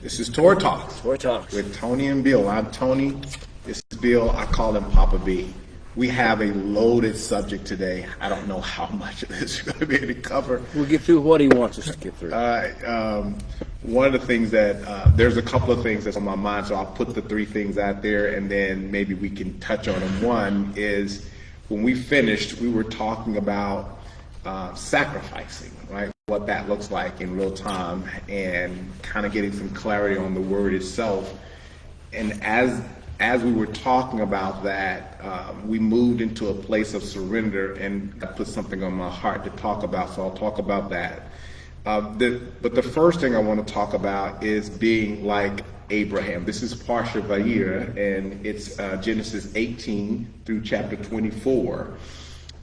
This is Torah Talks. Torah Talks. With Tony and Bill. I'm Tony. This is Bill. I call him Papa B. We have a loaded subject today. I don't know how much of this we're going to be able to cover. We'll get through what he wants us to get through. One of the things that, there's a couple of things that's on my mind, so I'll put the three things out there and then maybe we can touch on them. One is, when we finished, we were talking about sacrificing, right? What that looks like in real time and kind of getting some clarity on the word itself. And as we were talking about that, we moved into a place of surrender, and I put something on my heart to talk about, so I'll talk about that. But the first thing I want to talk about is being like Abraham. This is Parsha Vayera, and it's Genesis 18 through chapter 24.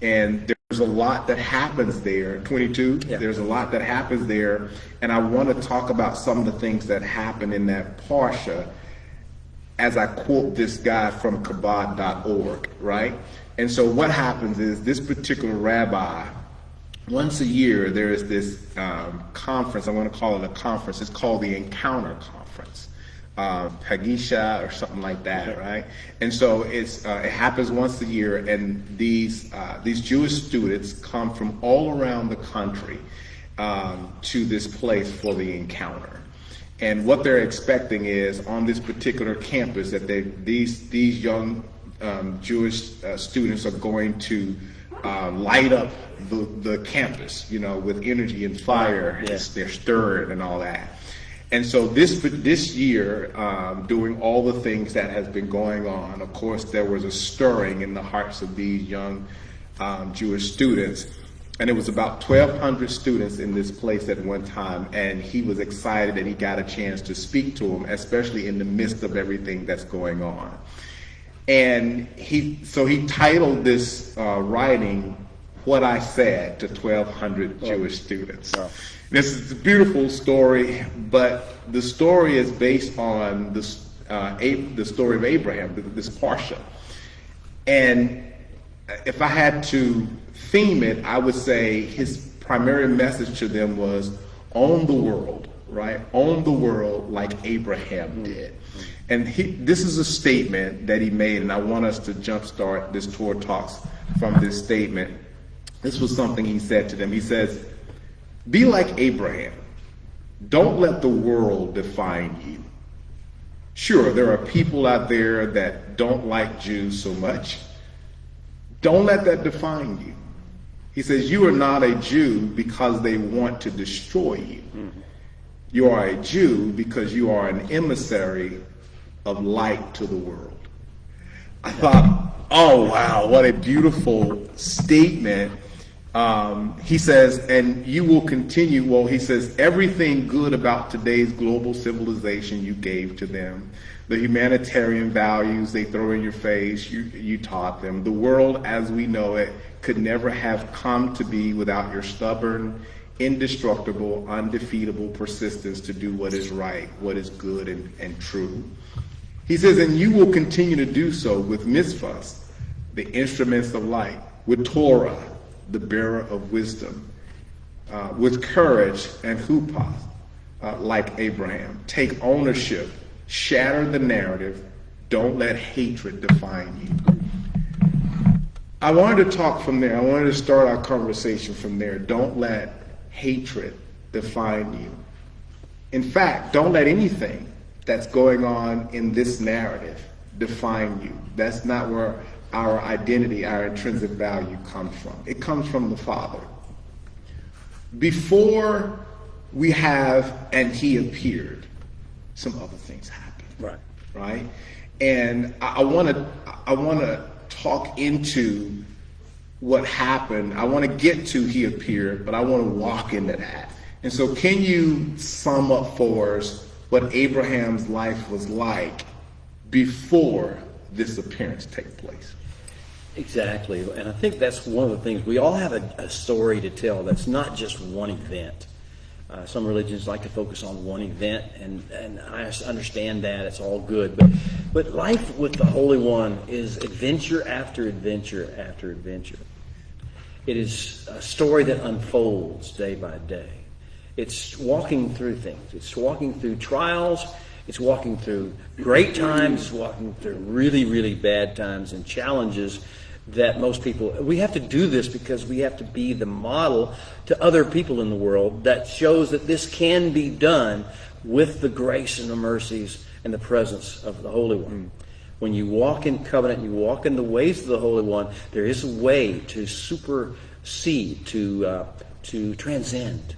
And there's a lot that happens there. 22, yeah. There's a lot that happens there, and I want to talk about some of the things that happen in that Parsha as I quote this guy from kabod.org, right? And so what happens is, this particular rabbi, once a year, there is this conference. I'm going to call it a conference. It's called the Encounter Conference, Pagisha or something like that, right? And so it happens once a year, and these Jewish students come from all around the country to this place for the encounter. And what they're expecting is, on this particular campus, that these young Jewish students are going to light up the campus, with energy and fire. Yes. They're stirred and all that. And so this year, doing all the things that has been going on, of course, there was a stirring in the hearts of these young Jewish students. And it was about 1,200 students in this place at one time, and he was excited that he got a chance to speak to them, especially in the midst of everything that's going on. And he titled this writing, "What I Said to 1,200 Jewish Students." Wow. This is a beautiful story, but the story is based on the story of Abraham, this Parsha. And if I had to theme it, I would say his primary message to them was, own the world, right? Own the world like Abraham did. And this is a statement that he made, and I want us to jumpstart this Torah Talks from this statement. This was something he said to them. He says, be like Abraham. Don't let the world define you. Sure, there are people out there that don't like Jews so much. Don't let that define you. He says, you are not a Jew because they want to destroy you. You are a Jew because you are an emissary of light to the world. I thought, oh wow, what a beautiful statement. He says, and you will continue. Well, he says, everything good about today's global civilization you gave to them. The humanitarian values they throw in your face, you taught them. The world as we know it could never have come to be without your stubborn, indestructible, undefeatable persistence to do what is right, what is good and true. He says, and you will continue to do so with mitzvahs, the instruments of light, with Torah, the bearer of wisdom, with courage and chuppah, like Abraham. Take ownership, shatter the narrative, don't let hatred define you. I wanted to talk from there. I wanted to start our conversation from there. Don't let hatred define you. In fact, don't let anything that's going on in this narrative define you. That's not where our identity, our intrinsic value comes from. It comes from the Father. Before we have "and he appeared," some other things happened. Right? And I want to talk into what happened. I want to get to he appeared, but I want to walk into that. And so can you sum up for us what Abraham's life was like before this appearance took place? Exactly. And I think that's one of the things. We all have a story to tell that's not just one event. Some religions like to focus on one event, and I understand that. It's all good. But life with the Holy One is adventure after adventure after adventure. It is a story that unfolds day by day. It's walking through things. It's walking through trials. It's walking through great times. It's walking through really, really bad times and challenges that most people, we have to do this because we have to be the model to other people in the world that shows that this can be done with the grace and the mercies and the presence of the Holy One. When you walk in covenant, you walk in the ways of the Holy One, there is a way to supersede, to transcend,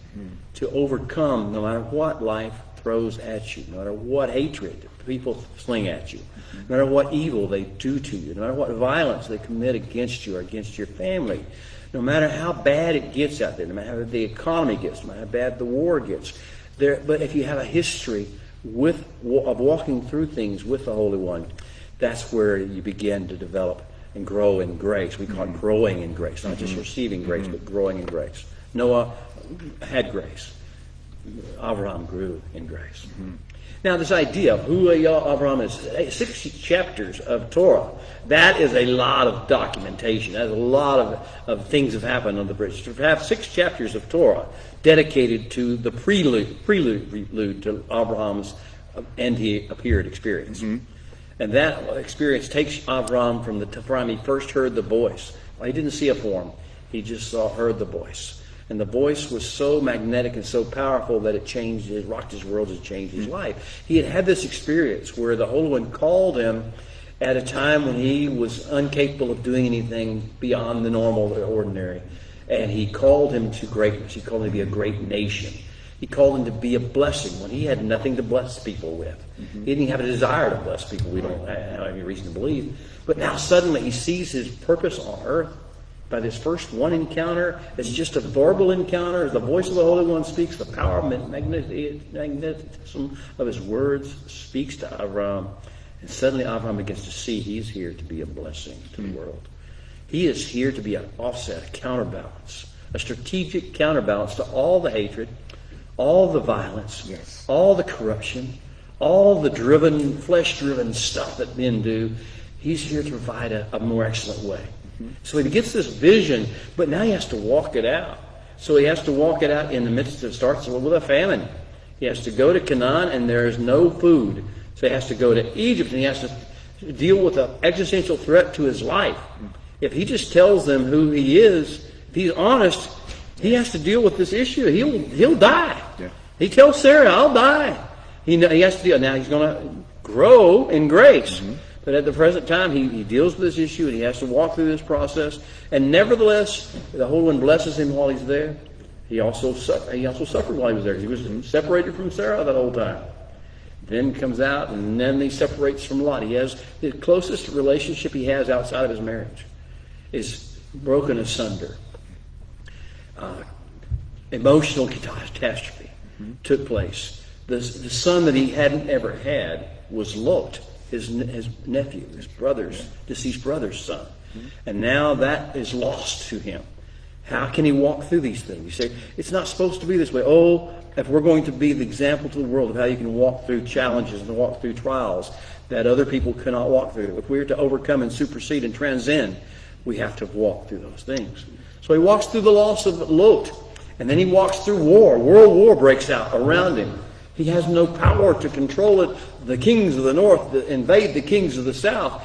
to overcome no matter what life throws at you, no matter what hatred people fling at you, no matter what evil they do to you, no matter what violence they commit against you or against your family, no matter how bad it gets out there, no matter how the economy gets, no matter how bad the war gets. But if you have a history of walking through things with the Holy One, that's where you begin to develop and grow in grace. We call it growing in grace, not just receiving grace, but growing in grace. Noah had grace. Abraham grew in grace. Now, this idea of who Abraham is, 6 chapters of Torah, that is a lot of documentation. That's a lot of things have happened on the bridge. To have 6 chapters of Torah dedicated to the prelude to Abraham's and he appeared experience. And that experience takes Abraham from the time he first heard the voice. Well, he didn't see a form. He just heard the voice. And the voice was so magnetic and so powerful that it rocked his world, it changed his life. He had this experience where the Holy One called him at a time when he was incapable of doing anything beyond the normal or ordinary. And he called him to greatness. He called him to be a great nation. He called him to be a blessing when he had nothing to bless people with. He didn't even have a desire to bless people. We don't have any reason to believe. But now suddenly he sees his purpose on earth by this first one encounter. It's just a verbal encounter. The voice of the Holy One speaks. The power and magnetism of his words speaks to Abraham. And suddenly Abraham begins to see he's here to be a blessing to the world. He is here to be an offset, a counterbalance, a strategic counterbalance to all the hatred, all the violence, all the corruption, all the flesh-driven stuff that men do. He's here to provide a more excellent way. So he gets this vision, but now he has to walk it out. So he has to walk it out in the midst of, starts with a famine. He has to go to Canaan and there is no food. So he has to go to Egypt and he has to deal with an existential threat to his life. If he just tells them who he is, if he's honest, he has to deal with this issue. He'll die. Yeah. He tells Sarah, I'll die. He has to deal. Now he's going to grow in grace. But at the present time, he deals with this issue and he has to walk through this process. And nevertheless, the Holy One blesses him while he's there. He also suffered while he was there. He was separated from Sarah that whole time. Then comes out and then he separates from Lot. He has the closest relationship he has outside of his marriage is broken asunder. Emotional catastrophe took place. The son that he hadn't ever had was Lot, his nephew, his deceased brother's son. And now that is lost to him. How can he walk through these things? You say, it's not supposed to be this way. Oh, if we're going to be the example to the world of how you can walk through challenges and walk through trials that other people cannot walk through, if we're to overcome and supersede and transcend, we have to walk through those things. So he walks through the loss of Lot, and then he walks through war. World war breaks out around him. He has no power to control it. The kings of the north invade the kings of the south.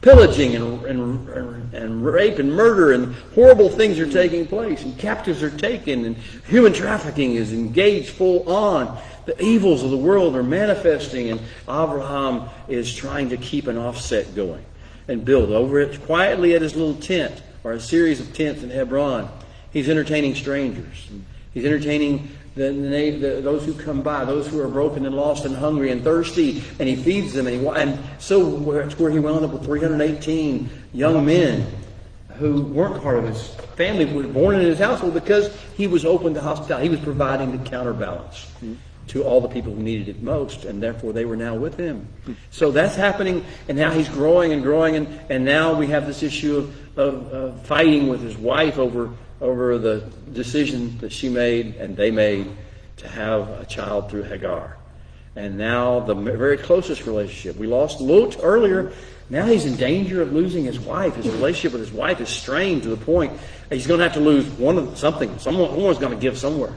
Pillaging and rape and murder and horrible things are taking place. And captives are taken and human trafficking is engaged full on. The evils of the world are manifesting and Abraham is trying to keep an offset going and build over it quietly at his little tent or a series of tents in Hebron. He's entertaining strangers. He's entertaining those who come by, those who are broken and lost and hungry and thirsty, and he feeds them. And so it's where he wound up with 318 young men who weren't part of his family, were born in his household because he was open to hospitality. He was providing the counterbalance to all the people who needed it most, and therefore they were now with him. So that's happening, and now he's growing and growing, and now we have this issue of fighting with his wife over the decision that she made and they made to have a child through Hagar. And now the very closest relationship. We lost Lot earlier. Now he's in danger of losing his wife. His relationship with his wife is strained to the point that he's going to have to lose someone's going to give somewhere.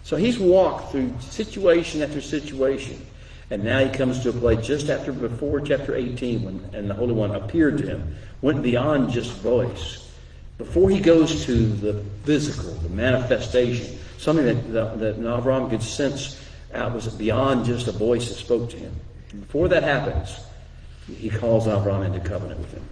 So he's walked through situation after situation. And now he comes to a place just before chapter 18, and the Holy One appeared to him, went beyond just voice. Before he goes to the physical, the manifestation, something that Abraham could sense out was beyond just a voice that spoke to him. Before that happens, he calls Abraham into covenant with him.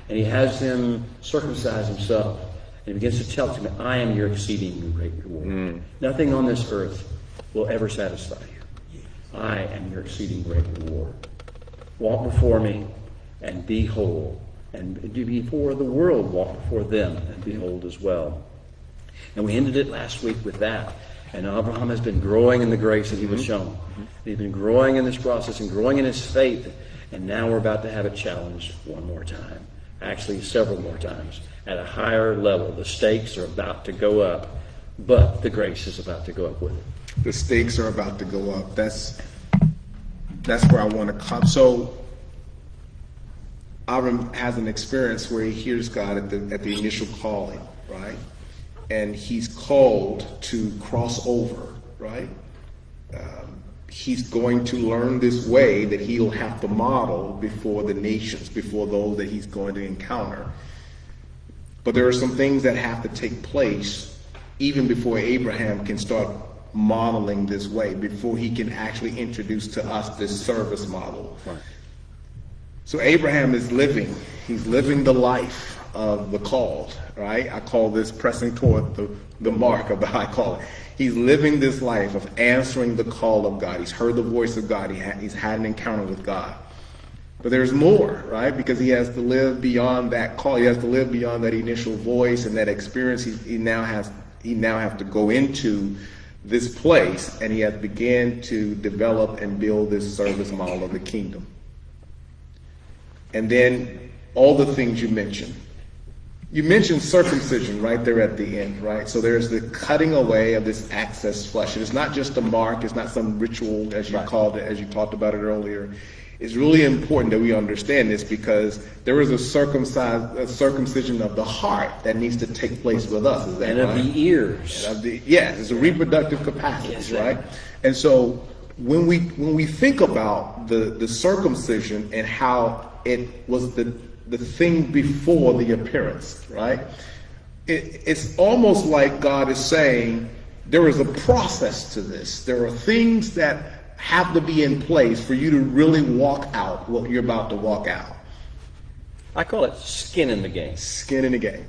And he has him circumcise himself. And he begins to tell him, I am your exceeding great reward. Nothing on this earth will ever satisfy you. I am your exceeding great reward. Walk before me and be whole. And before the world, walk before them and behold as well. And we ended it last week with that. And Abraham has been growing in the grace that he was shown. He's been growing in this process and growing in his faith. And now we're about to have it challenged one more time. Actually, several more times. At a higher level. The stakes are about to go up. But the grace is about to go up with it. The stakes are about to go up. That's where I want to come. So Abram has an experience where he hears God at the initial calling, right? And he's called to cross over, right? He's going to learn this way that he'll have to model before the nations, before those that he's going to encounter. But there are some things that have to take place even before Abraham can start modeling this way, before he can actually introduce to us this service model. Right. So Abraham is he's living the life of the called, right? I call this pressing toward the mark of I call it. He's living this life of answering the call of God. He's heard the voice of God. He's had an encounter with God. But there's more, right? Because he has to live beyond that call. He has to live beyond that initial voice and that experience. He now has to go into this place, and he has begun to develop and build this service model of the kingdom. And then all the things you mentioned. You mentioned circumcision right there at the end, right? So there's the cutting away of this excess flesh. It's not just a mark. It's not some ritual, as you called it, as you talked about it earlier. It's really important that we understand this, because there is a circumcision of the heart that needs to take place with us. Is that right? And of the ears. Yes, it's a reproductive capacity, yes, right? And so when we think about the circumcision and how it was the thing before the appearance, right? It's almost like God is saying there is a process to this. There are things that have to be in place for you to really walk out what you're about to walk out. I call it skin in the game. Skin in the game.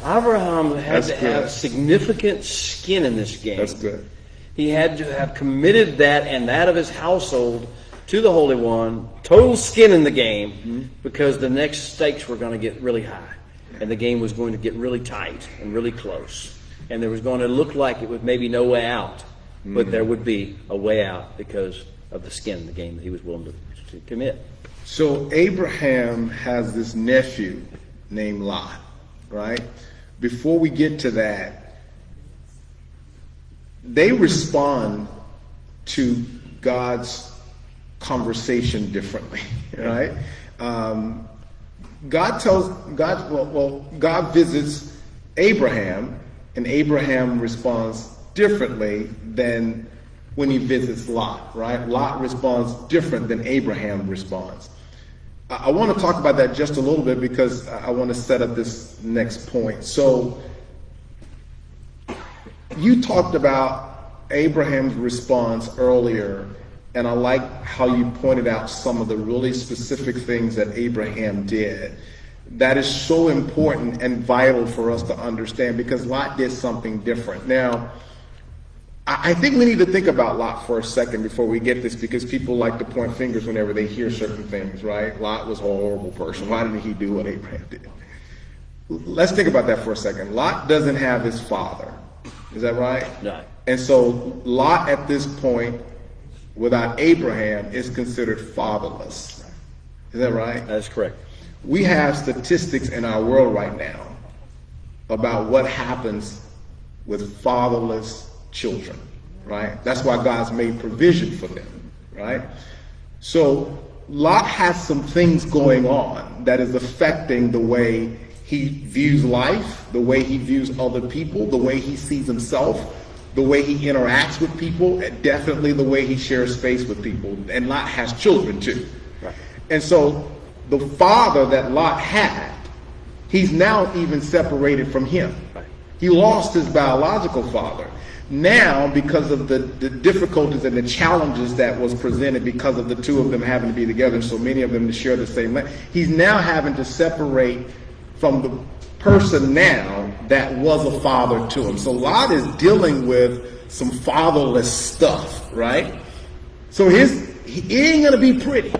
Abraham had to have significant skin in this game. That's good. He had to have committed that and that of his household to the Holy One, total skin in the game, because the next stakes were going to get really high, and the game was going to get really tight and really close, and there was going to look like it was maybe no way out, but there would be a way out because of the skin in the game that he was willing to commit. So Abraham has this nephew named Lot, right? Before we get to that, they respond to God's conversation differently, right? God visits Abraham, and Abraham responds differently than when he visits Lot, right? Lot responds different than Abraham responds. I want to talk about that just a little bit, because I want to set up this next point. So you talked about Abraham's response earlier, and I like how you pointed out some of the really specific things that Abraham did. That is so important and vital for us to understand, because Lot did something different. Now, I think we need to think about Lot for a second before we get this, because people like to point fingers whenever they hear certain things, right? Lot was a horrible person. Why didn't he do what Abraham did? Let's think about that for a second. Lot doesn't have his father. Is that right? No. And so Lot at this point, without Abraham, is considered fatherless. Is that right? That's correct. We have statistics in our world right now about what happens with fatherless children, right? That's why God's made provision for them, right? So Lot has some things going on that is affecting the way he views life, the way he views other people, the way he sees himself, the way he interacts with people, and definitely the way he shares space with people. And Lot has children too. Right. And so the father that Lot had, he's now even separated from him. Right. He lost his biological father. Now, because of the difficulties and the challenges that was presented because of the two of them having to be together, so many of them to share the same land, he's now having to separate from the person now that was a father to him. So Lot is dealing with some fatherless stuff, right? So he ain't gonna be pretty,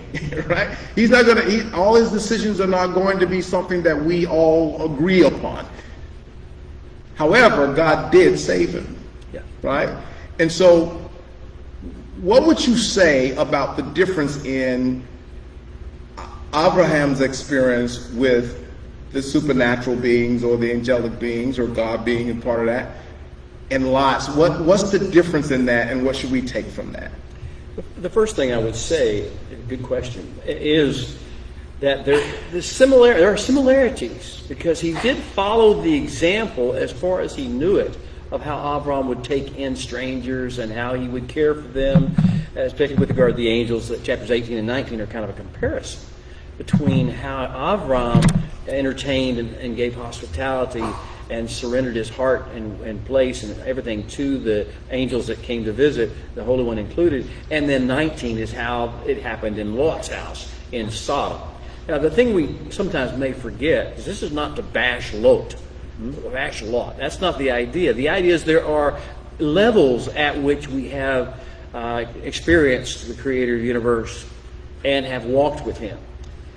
right? He's not gonna. All his decisions are not going to be something that we all agree upon. However, God did save him, right? And so, what would you say about the difference in Abraham's experience with the supernatural beings or the angelic beings or God being a part of that, and Lot's? What's the difference in that, and what should we take from that? The first thing I would say, good question, is that there are similarities, because he did follow the example as far as he knew it of how Abraham would take in strangers and how he would care for them, especially with regard to the angels. Chapters 18 and 19 are kind of a comparison between how Abraham entertained and gave hospitality and surrendered his heart and place and everything to the angels that came to visit, the Holy One included. And then 19 is how it happened in Lot's house in Sodom. Now, the thing we sometimes may forget is this is not to bash Lot. Bash Lot. That's not the idea. The idea is there are levels at which we have experienced the Creator of the universe and have walked with Him.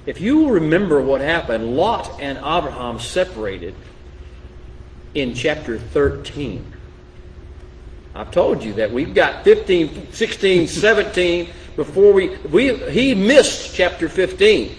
If you remember what happened, Lot and Abraham separated in chapter 13. I've told you that we've got 15, 16, 17 before he missed chapter 15.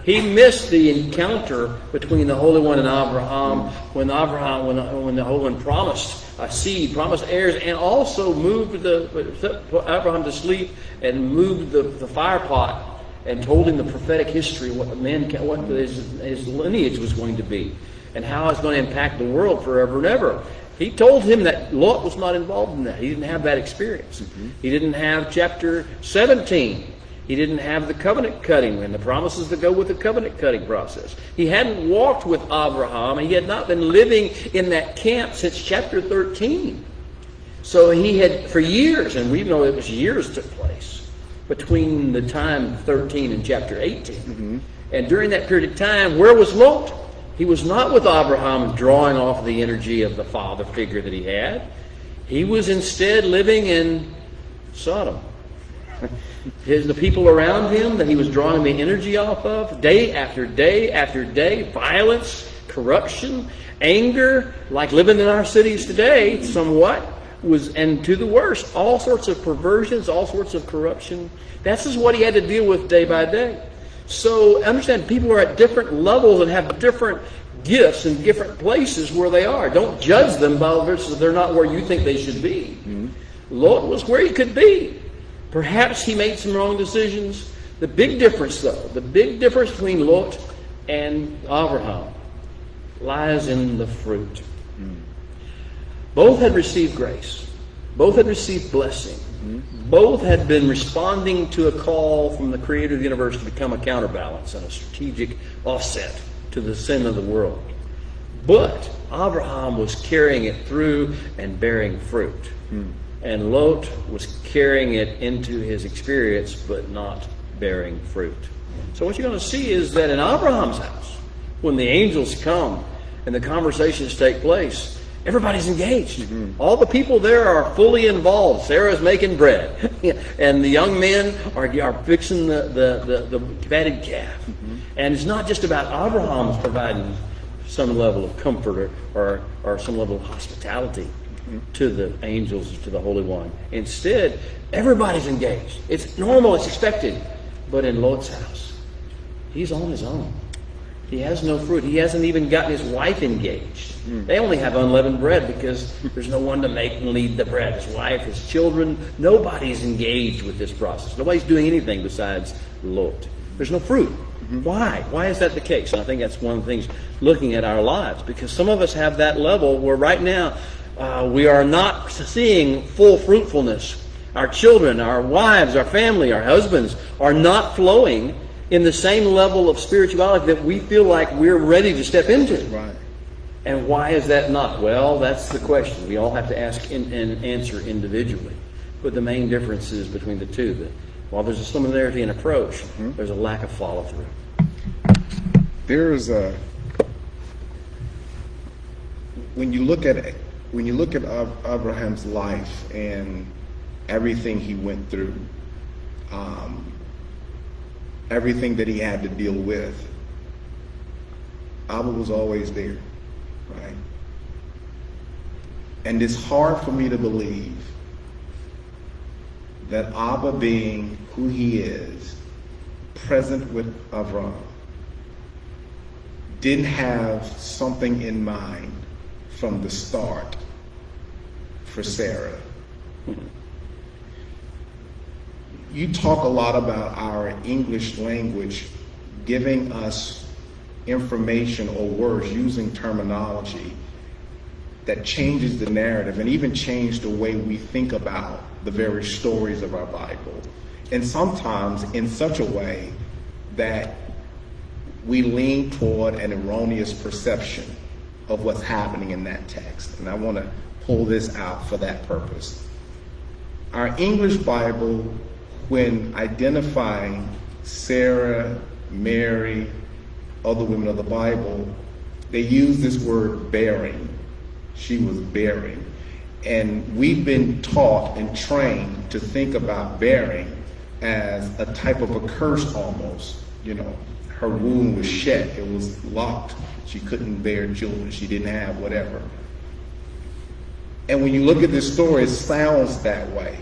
He missed the encounter between the Holy One and Abraham when the Holy One promised a seed, promised heirs, and also moved Abraham to sleep and moved the fire pot and told him the prophetic history, what his lineage was going to be and how it's going to impact the world forever and ever. He told him that Lot was not involved in that. He didn't have that experience. He didn't have chapter 17. He didn't have the covenant cutting and the promises that go with the covenant cutting process. He hadn't walked with Abraham. He had not been living in that camp since chapter 13. So he had, for years, and we know it was years took place between the time 13 and chapter 18. And during that period of time, where was Lot? He was not with Abraham drawing off the energy of the father figure that he had. He was instead living in Sodom. The people around him that he was drawing the energy off of, day after day after day, violence, corruption, anger, like living in our cities today somewhat, and to the worst, all sorts of perversions, all sorts of corruption. That's just what he had to deal with day by day. So understand, people are at different levels and have different gifts in different places where they are. Don't judge them by the verses they're not where you think they should be. Lot was where he could be. Perhaps he made some wrong decisions. The big difference, though, the big difference between Lot and Abraham lies in the fruit. Both had received grace. Both had received blessing. Both had been responding to a call from the Creator of the universe to become a counterbalance and a strategic offset to the sin of the world. But Abraham was carrying it through and bearing fruit. And Lot was carrying it into his experience, but not bearing fruit. So what you're going to see is that in Abraham's house, when the angels come and the conversations take place, everybody's engaged. All the people there are fully involved. Sarah's making bread, and the young men are fixing the fatted calf. And it's not just about Abraham's providing some level of comfort or some level of hospitality to the angels, to the Holy One. Instead, everybody's engaged. It's normal, it's expected. But in Lot's house, he's on his own. He has no fruit. He hasn't even gotten his wife engaged. They only have unleavened bread because there's no one to make and lead the bread. His wife, his children, nobody's engaged with this process. Nobody's doing anything besides Lot. There's no fruit. Why? Why is that the case? And I think that's one of the things looking at our lives, because some of us have that level where right now we are not seeing full fruitfulness. Our children, our wives, our family, our husbands are not flowing in the same level of spirituality that we feel like we're ready to step into. Right. And why is that not? Well, that's the question we all have to ask and answer individually. But the main difference is between the two that while there's a similarity in approach, there's a lack of follow-through. There's a when you look at Abraham's life and everything he went through, everything that he had to deal with, Abba was always there, right? And it's hard for me to believe that Abba, being who he is, present with Avram, didn't have something in mind from the start for Sarah. You talk a lot about our English language giving us information or words, using terminology that changes the narrative and even change the way we think about the very stories of our Bible. And sometimes in such a way that we lean toward an erroneous perception of what's happening in that text. And I want to pull this out for that purpose. Our English Bible, when identifying Sarah, Mary, other women of the Bible, they use this word bearing. She was bearing. And we've been taught and trained to think about bearing as a type of a curse almost. You know, her womb was shut, it was locked. She couldn't bear children, she didn't have whatever. And when you look at this story, it sounds that way.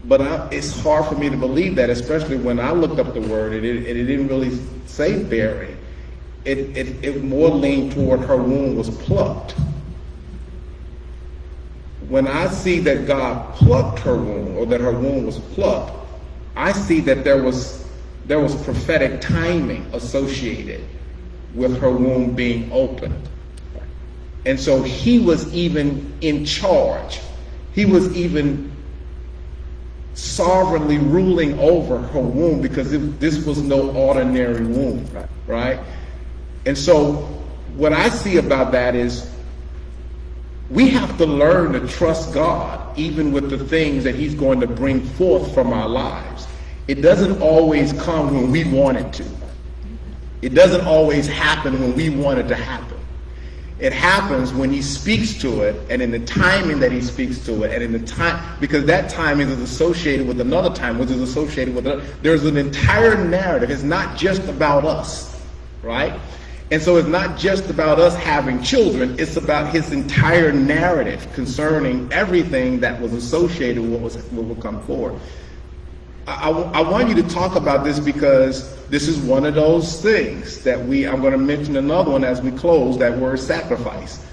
But it's hard for me to believe that, especially when I looked up the word and it didn't really say bearing. It more leaned toward her womb was plucked. When I see that God plucked her womb, or that her womb was plucked, I see that there was prophetic timing associated with her womb being opened. And so he was even in charge. He was even sovereignly ruling over her womb, because this was no ordinary womb, right? And so what I see about that is we have to learn to trust God even with the things that he's going to bring forth from our lives. It doesn't always come when we want it to. It doesn't always happen when we want it to happen. It happens when he speaks to it, and in the timing that he speaks to it, and in the time, because that timing is associated with another time, which is associated with another. There's an entire narrative. It's not just about us, right? And so it's not just about us having children. It's about his entire narrative concerning everything that was associated with what will come forward. I want you to talk about this because this is one of those things that I'm going to mention another one as we close, that word sacrifice.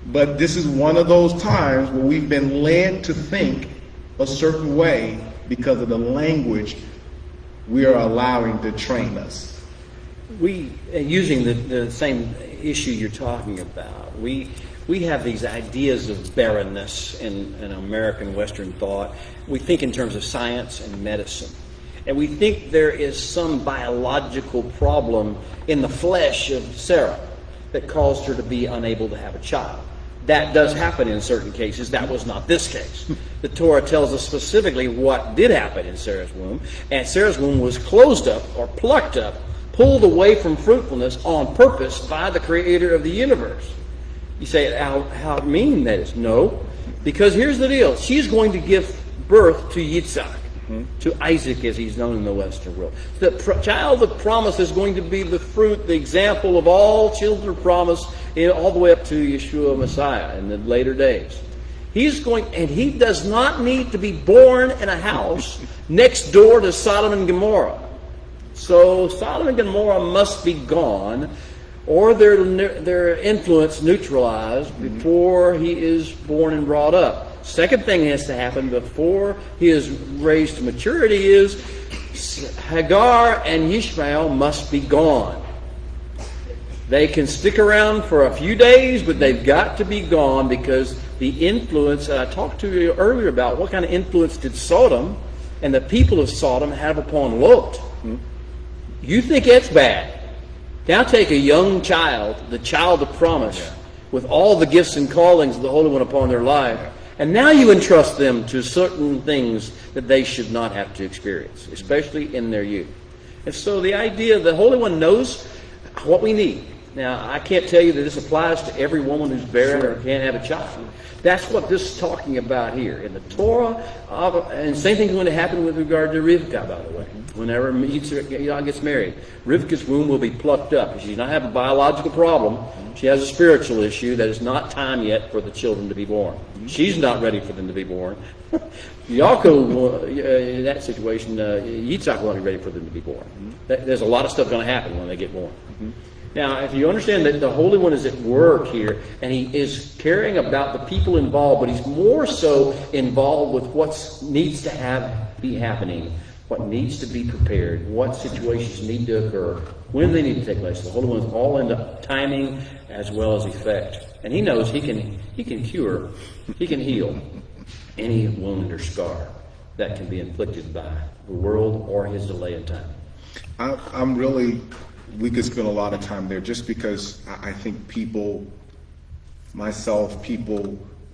But this is one of those times where we've been led to think a certain way because of the language we are allowing to train us. We, using the same issue you're talking about, we have these ideas of barrenness in American Western thought. We think in terms of science and medicine. And we think there is some biological problem in the flesh of Sarah that caused her to be unable to have a child. That does happen in certain cases. That was not this case. The Torah tells us specifically what did happen in Sarah's womb. And Sarah's womb was closed up or plucked up, pulled away from fruitfulness on purpose by the creator of the universe. You say, how mean that is. No, because here's the deal. She's going to give birth to Yitzhak, to Isaac as he's known in the Western world. The child of promise is going to be the fruit, the example of all children of promise, all the way up to Yeshua Messiah in the later days. And he does not need to be born in a house next door to Sodom and Gomorrah. So Sodom and Gomorrah must be gone, or their influence neutralized before he is born and brought up. Second thing has to happen before he is raised to maturity is Hagar and Ishmael must be gone. They can stick around for a few days, but they've got to be gone because the influence, I talked to you earlier about what kind of influence did Sodom and the people of Sodom have upon Lot. You think it's bad. Now take a young child, the child of promise, with all the gifts and callings of the Holy One upon their life, and now you entrust them to certain things that they should not have to experience, especially in their youth. And so the idea, the Holy One knows what we need. Now, I can't tell you that this applies to every woman who's barren or can't have a child. That's what this is talking about here. In the Torah, and same thing's going to happen with regard to Rivka, by the way. Whenever Yitzhak gets married, Rivka's womb will be plucked up. She's not having a biological problem. She has a spiritual issue that is not time yet for the children to be born. She's not ready for them to be born. Yaakov, in that situation, Yitzhak won't be ready for them to be born. There's a lot of stuff going to happen when they get born. Now, if you understand that the Holy One is at work here, and he is caring about the people involved, but he's more so involved with what needs to be happening, what needs to be prepared, what situations need to occur, when they need to take place. The Holy One is all into timing as well as effect. And he knows he can cure, he can heal any wound or scar that can be inflicted by the world or his delay in time. We could spend a lot of time there just because I think people,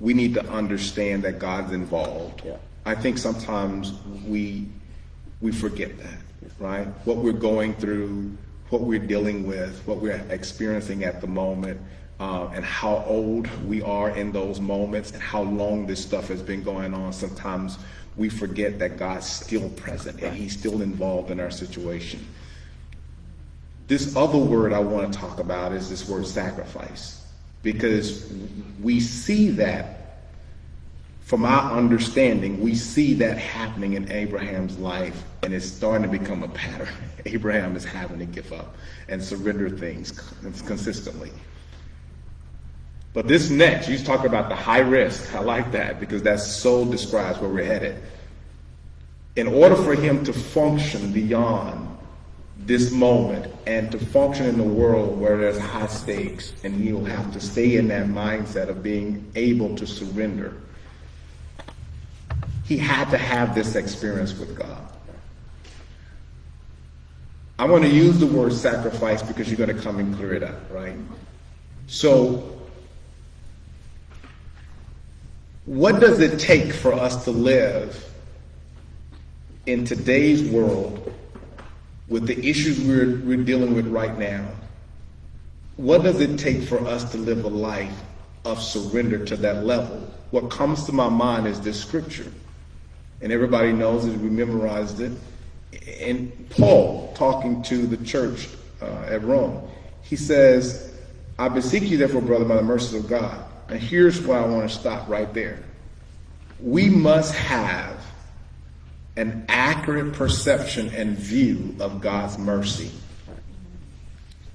we need to understand that God's involved. Yeah. I think sometimes we forget that, right? What we're going through, what we're dealing with, what we're experiencing at the moment, and how old we are in those moments and how long this stuff has been going on. Sometimes we forget that God's still present and he's still involved in our situation. This other word I want to talk about is this word sacrifice, because we see that, from our understanding, we see that happening in Abraham's life, and it's starting to become a pattern. Abraham is having to give up and surrender things consistently. But this next, you talk about the high risk. I like that because that so describes where we're headed. In order for him to function beyond this moment and to function in a world where there's high stakes, and he'll have to stay in that mindset of being able to surrender, he had to have this experience with God. I want to use the word sacrifice because you're going to come and clear it up, right? So, what does it take for us to live in today's world with the issues we're dealing with right now? What does it take for us to live a life of surrender to that level? What comes to my mind is this scripture, and everybody knows it, we memorized it. And Paul, talking to the church at Rome, he says, I beseech you therefore, brother, by the mercies of God. And here's where I want to stop right there. We must have an accurate perception and view of God's mercy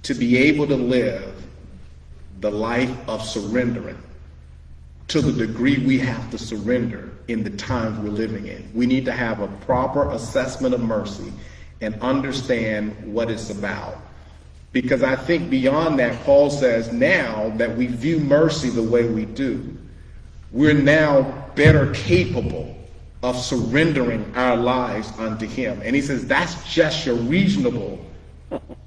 to be able to live the life of surrendering to the degree we have to surrender in the times we're living in. We need to have a proper assessment of mercy and understand what it's about. Because I think beyond that, Paul says now that we view mercy the way we do, we're now better capable of surrendering our lives unto him. And he says that's just your reasonable,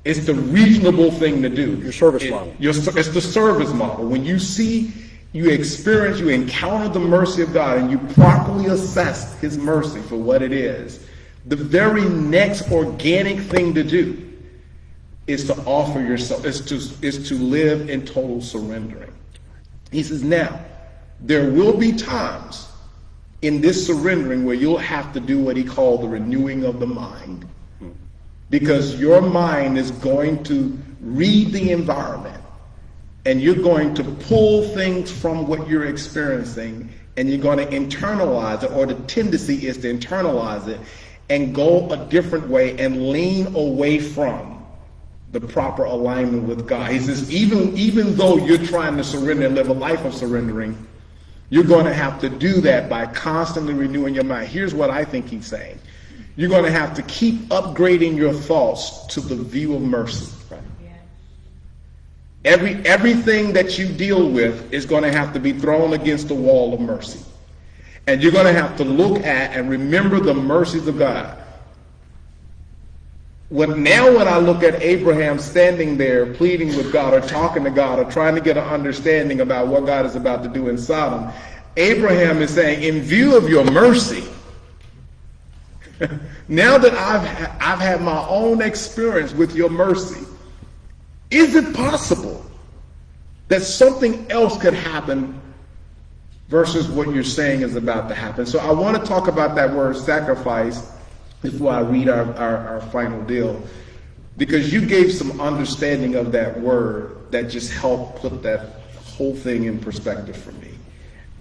it's the reasonable thing to do. Your service model. It's the service model. When you see, you experience, you encounter the mercy of God and you properly assess his mercy for what it is, the very next organic thing to do is to offer yourself, is to live in total surrendering. He says, now, there will be times in this surrendering where you'll have to do what he called the renewing of the mind, because your mind is going to read the environment and you're going to pull things from what you're experiencing and you're going to internalize it, or the tendency is to internalize it and go a different way and lean away from the proper alignment with God. He says, even though you're trying to surrender and live a life of surrendering, you're going to have to do that by constantly renewing your mind. Here's what I think he's saying. You're going to have to keep upgrading your thoughts to the view of mercy. Right. Everything that you deal with is going to have to be thrown against the wall of mercy. And you're going to have to look at and remember the mercies of God. When I look at Abraham standing there pleading with God or talking to God or trying to get an understanding about what God is about to do in Sodom, Abraham is saying, in view of your mercy, now that I've had my own experience with your mercy, is it possible that something else could happen versus what you're saying is about to happen? So I want to talk about that word sacrifice before I read our final deal, because you gave some understanding of that word that just helped put that whole thing in perspective for me.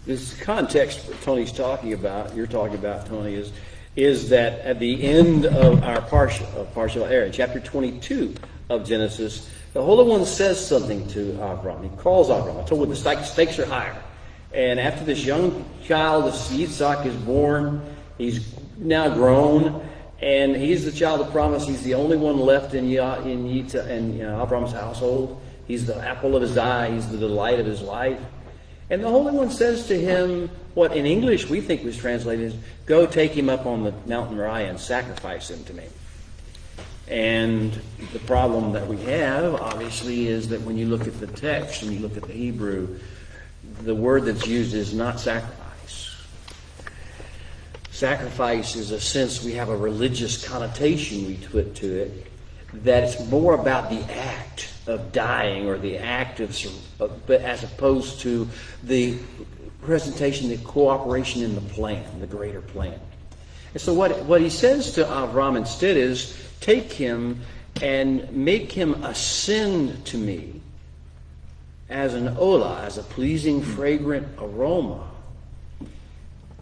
This context Tony's talking about, you're talking about, Tony, is that at the end of our partial era, chapter 22 of Genesis, the Holy One says something to Avram. He calls Avram. I told you the stakes are higher. And after this young child, this Yitzhak, is born, he's now grown, and he's the child of promise. He's the only one left in Avram's household. He's the apple of his eye. He's the delight of his life. And the Holy One says to him, what in English we think was translated as, go take him up on the Mount Moriah and sacrifice him to me. And the problem that we have, obviously, is that when you look at the text and you look at the Hebrew, the word that's used is not sacrifice. Sacrifice is a sense, we have a religious connotation we put to it, that it's more about the act of dying or the act but as opposed to the presentation, the cooperation in the plan, the greater plan. And so what he says to Avram instead is, take him and make him ascend to me as an olah, as a pleasing, fragrant aroma.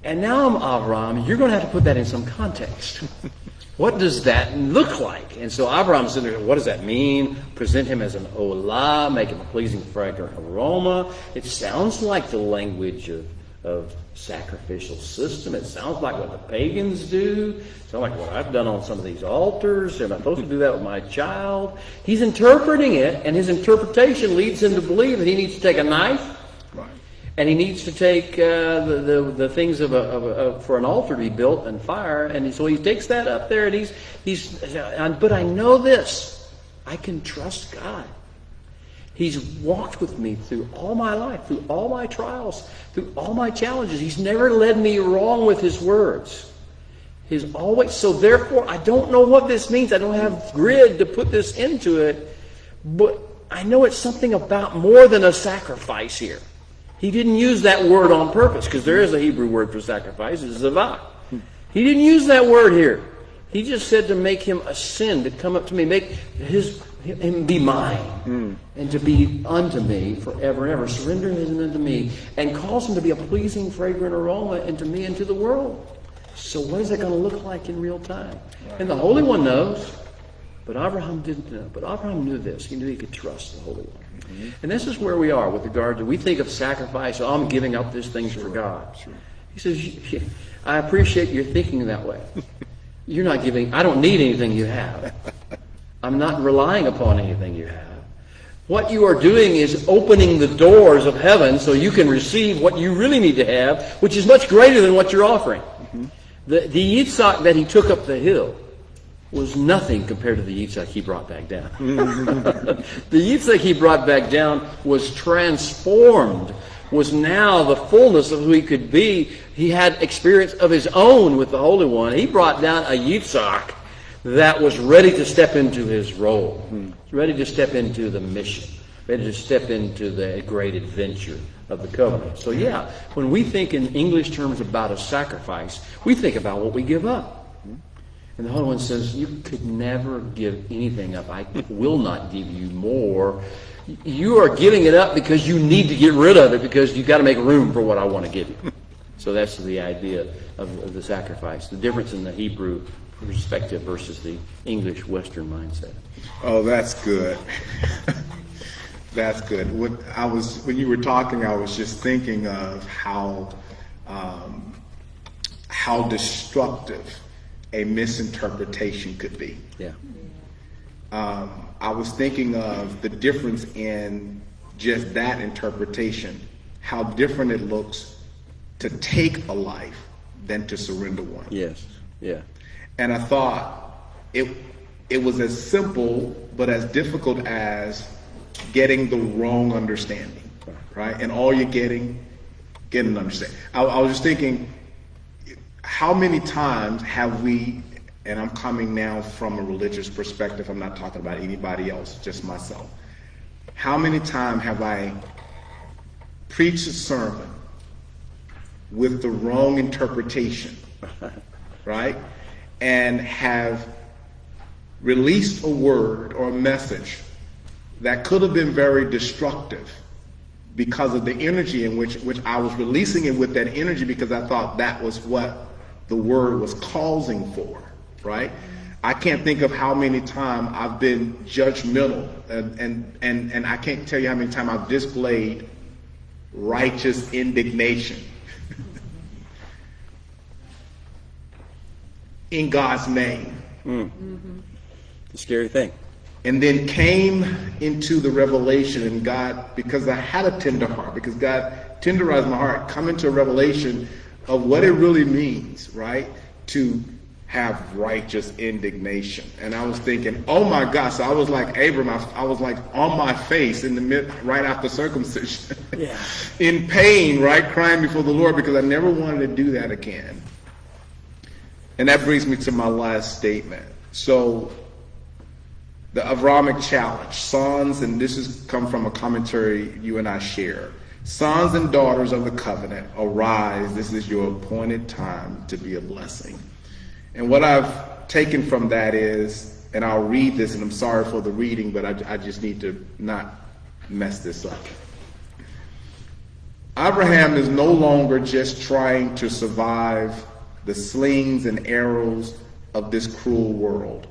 And now, Avram, you're going to have to put that in some context. What does that look like? And so Avram's in there, what does that mean? Present him as an olah, make him a pleasing, fragrant aroma. It sounds like the language of sacrificial system. It sounds like what the pagans do. It sounds like what I've done on some of these altars. Am I supposed to do that with my child? He's interpreting it, and his interpretation leads him to believe that he needs to take a knife, and he needs to take the things for an altar to be built and fire, and so he takes that up there, and but I know this, I can trust God. He's walked with me through all my life, through all my trials, through all my challenges. He's never led me wrong with his words. He's always, so therefore, I don't know what this means. I don't have grid to put this into it, but I know it's something about more than a sacrifice here. He didn't use that word on purpose, because there is a Hebrew word for sacrifice, it's zavah. He didn't use that word here. He just said to make him ascend, to come up to me, make him be mine, and to be unto me forever and ever, surrender him unto me, and cause him to be a pleasing, fragrant aroma unto me and to the world. So what is that going to look like in real time? And the Holy One knows, but Abraham didn't know. But Abraham knew this. He knew he could trust the Holy One. Mm-hmm. And this is where we are with regard to, we think of sacrifice, I'm giving up these things for God. Sure. He says, I appreciate your thinking that way. You're not giving, I don't need anything you have. I'm not relying upon anything you have. What you are doing is opening the doors of heaven so you can receive what you really need to have, which is much greater than what you're offering. Mm-hmm. The Yitzhak that he took up the hill was nothing compared to the Yitzhak he brought back down. The Yitzhak he brought back down was transformed, was now the fullness of who he could be. He had experience of his own with the Holy One. He brought down a Yitzhak that was ready to step into his role, ready to step into the mission, ready to step into the great adventure of the covenant. So yeah, when we think in English terms about a sacrifice, we think about what we give up. And the Holy One says, you could never give anything up. I will not give you more. You are giving it up because you need to get rid of it, because you've got to make room for what I want to give you. So that's the idea of the sacrifice, the difference in the Hebrew perspective versus the English Western mindset. Oh, that's good. That's good. When you were talking, I was just thinking of how destructive a misinterpretation could be. Yeah. I was thinking of the difference in just that interpretation, how different it looks to take a life than to surrender one. Yes. Yeah. And I thought it was as simple but as difficult as getting the wrong understanding, right? And all you're getting an understanding. I was just thinking, how many times have we, and I'm coming now from a religious perspective, I'm not talking about anybody else, just myself. How many times have I preached a sermon with the wrong interpretation, right? And have released a word or a message that could have been very destructive because of the energy in which I was releasing it with that energy, because I thought that was what the word was causing for, right? I can't think of how many times I've been judgmental, and I can't tell you how many times I've displayed righteous indignation in God's name. The scary thing. And then came into the revelation, and God, because I had a tender heart, because God tenderized my heart, come into a revelation of what it really means, right? To have righteous indignation. And I was thinking, oh my gosh, so I was like Abram, I was like on my face in the right after circumcision, Yeah. in pain, right? Crying before the Lord, because I never wanted to do that again. And that brings me to my last statement. So the Avrahamic challenge, sons, and this has come from a commentary you and I share. Sons and daughters of the covenant, arise. This is your appointed time to be a blessing. And what I've taken from that is, and I'll read this, and I'm sorry for the reading, but I just need to not mess this up. Abraham is no longer just trying to survive the slings and arrows of this cruel world.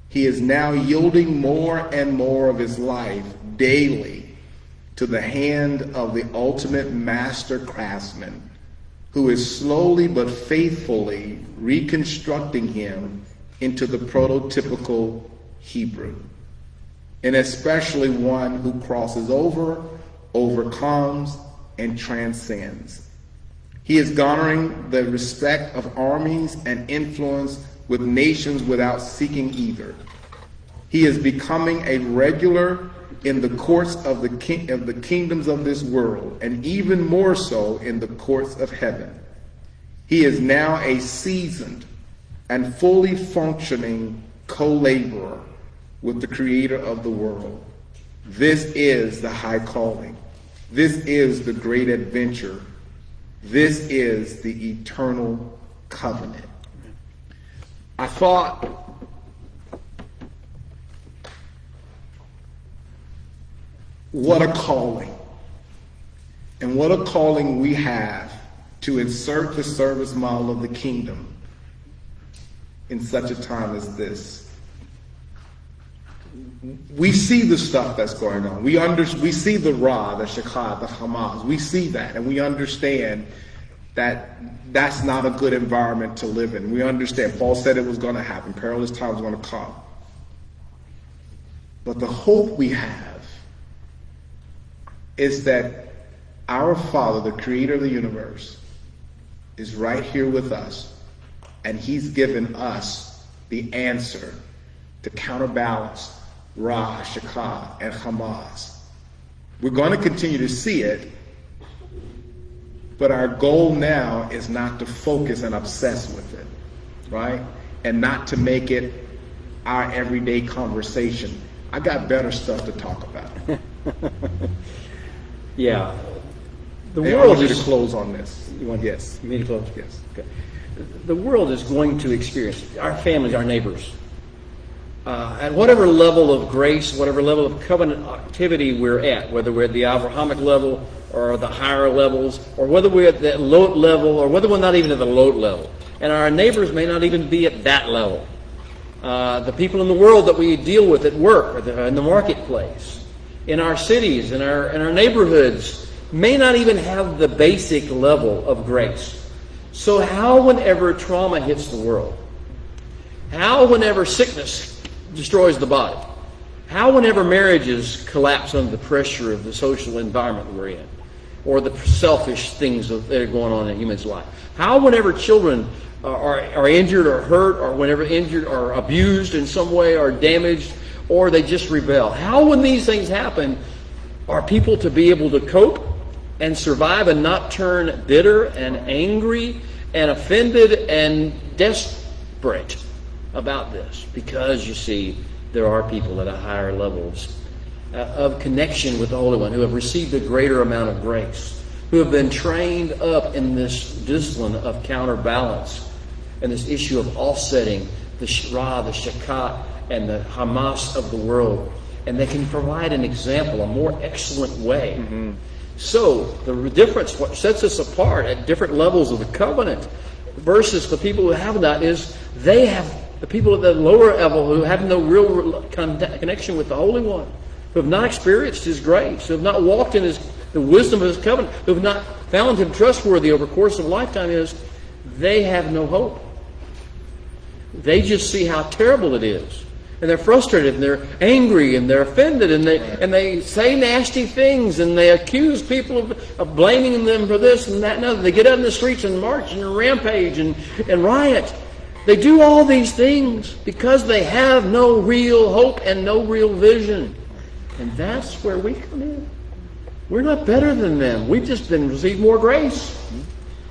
He is now yielding more and more of his life daily to the hand of the ultimate master craftsman, who is slowly but faithfully reconstructing him into the prototypical Hebrew, and especially one who crosses over, overcomes, and transcends. He is garnering the respect of armies and influence with nations without seeking either. He is becoming a regular in the courts of the kingdoms of this world, and even more so in the courts of heaven. He is now a seasoned and fully functioning co-laborer with the Creator of the world. This is the high calling. This is the great adventure. This is the eternal covenant. I thought, what a calling. And what a calling we have to insert the service model of the kingdom in such a time as this. We see the stuff that's going on. We see the Ra, the Shekha, the Hamas. We see that, and we understand that that's not a good environment to live in. We understand. Paul said it was going to happen. Perilous times going to come. But the hope we have is that our Father, the Creator of the universe, is right here with us, and He's given us the answer to counterbalance Ra, Shekha, and Hamas. We're going to continue to see it, but our goal now is not to focus and obsess with it, right? And not to make it our everyday conversation. I got better stuff to talk about. Yeah. The Hey, I world want you to is close on this. You want Yes. me to close? Yes. Okay. The world is going to experience, our families, our neighbors, at whatever level of grace, whatever level of covenant activity we're at, whether we're at the Abrahamic level or the higher levels, or whether we're at the Lot level, or whether we're not even at the Lot level. And our neighbors may not even be at that level. The people in the world that we deal with at work, or in the marketplace, in our cities, in our neighborhoods, may not even have the basic level of grace. So how, whenever trauma hits the world, How whenever sickness destroys the body? How whenever marriages collapse under the pressure of the social environment we're in, or the selfish things that are going on in a human's life? How whenever children are injured or hurt, or whenever injured or abused in some way or damaged, or they just rebel? How, when these things happen, are people to be able to cope and survive and not turn bitter and angry and offended and desperate about this? Because, you see, there are people at a higher levels of connection with the Holy One who have received a greater amount of grace, who have been trained up in this discipline of counterbalance and this issue of offsetting the Shra, the Shakat, and the Hamas of the world. And they can provide an example, a more excellent way. Mm-hmm. So the difference, what sets us apart at different levels of the covenant versus the people who have not, is they have, the people at the lower level who have no real connection with the Holy One, who have not experienced His grace, who have not walked in the wisdom of His covenant, who have not found Him trustworthy over the course of a lifetime, is they have no hope. They just see how terrible it is. And they're frustrated, and they're angry, and they're offended, and they say nasty things, and they accuse people of blaming them for this and that and other. They get out in the streets and march and rampage and riot. They do all these things because they have no real hope and no real vision. And that's where we come in. We're not better than them. We've just received more grace.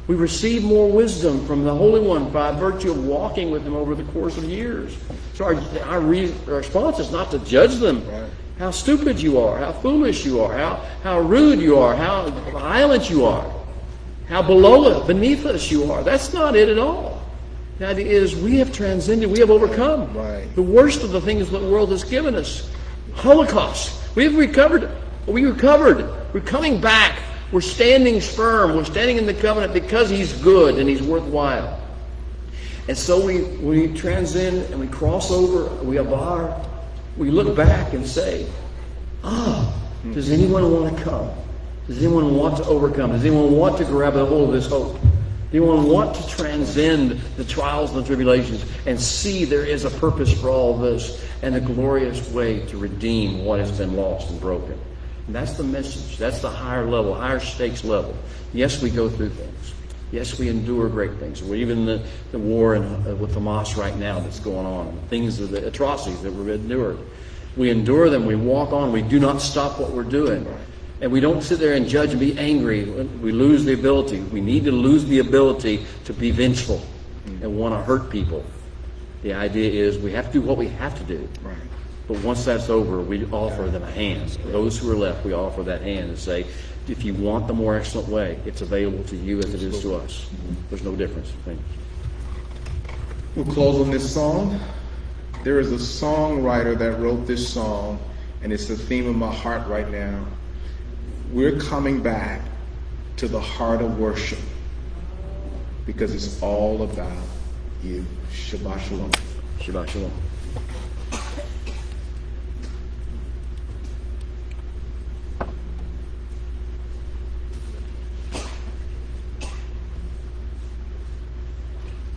We receive more wisdom from the Holy One by virtue of walking with Him over the course of years. So our response is not to judge them. Right. How stupid you are, how foolish you are, how rude you are, how violent you are, how beneath us you are. That's not it at all. The idea is we have transcended, we have overcome the worst of the things that the world has given us. Holocaust. We've recovered. We recovered. We're coming back. We're standing firm. We're standing in the covenant because He's good and He's worthwhile. And so we transcend and we cross over. We avar. We look back and say, does anyone want to come? Does anyone want to overcome? Does anyone want to grab a hold of this hope? Does anyone want to transcend the trials and the tribulations and see there is a purpose for all this and a glorious way to redeem what has been lost and broken? And that's the message. That's the higher level, higher stakes level. Yes, we go through things. Yes, we endure great things. Even the war with Hamas right now that's going on, the atrocities that we've endured. We endure them. We walk on. We do not stop what we're doing. And we don't sit there and judge and be angry. We lose the ability. We need to lose the ability to be vengeful and want to hurt people. The idea is we have to do what we have to do. Right. But once that's over, we offer them a hand. For those who are left, we offer that hand and say, if you want the more excellent way, it's available to you as it is to us. There's no difference. We'll close on this song. There is a songwriter that wrote this song, and it's the theme of my heart right now. We're coming back to the heart of worship because it's all about you. Shabbat Shalom. Shabbat Shalom.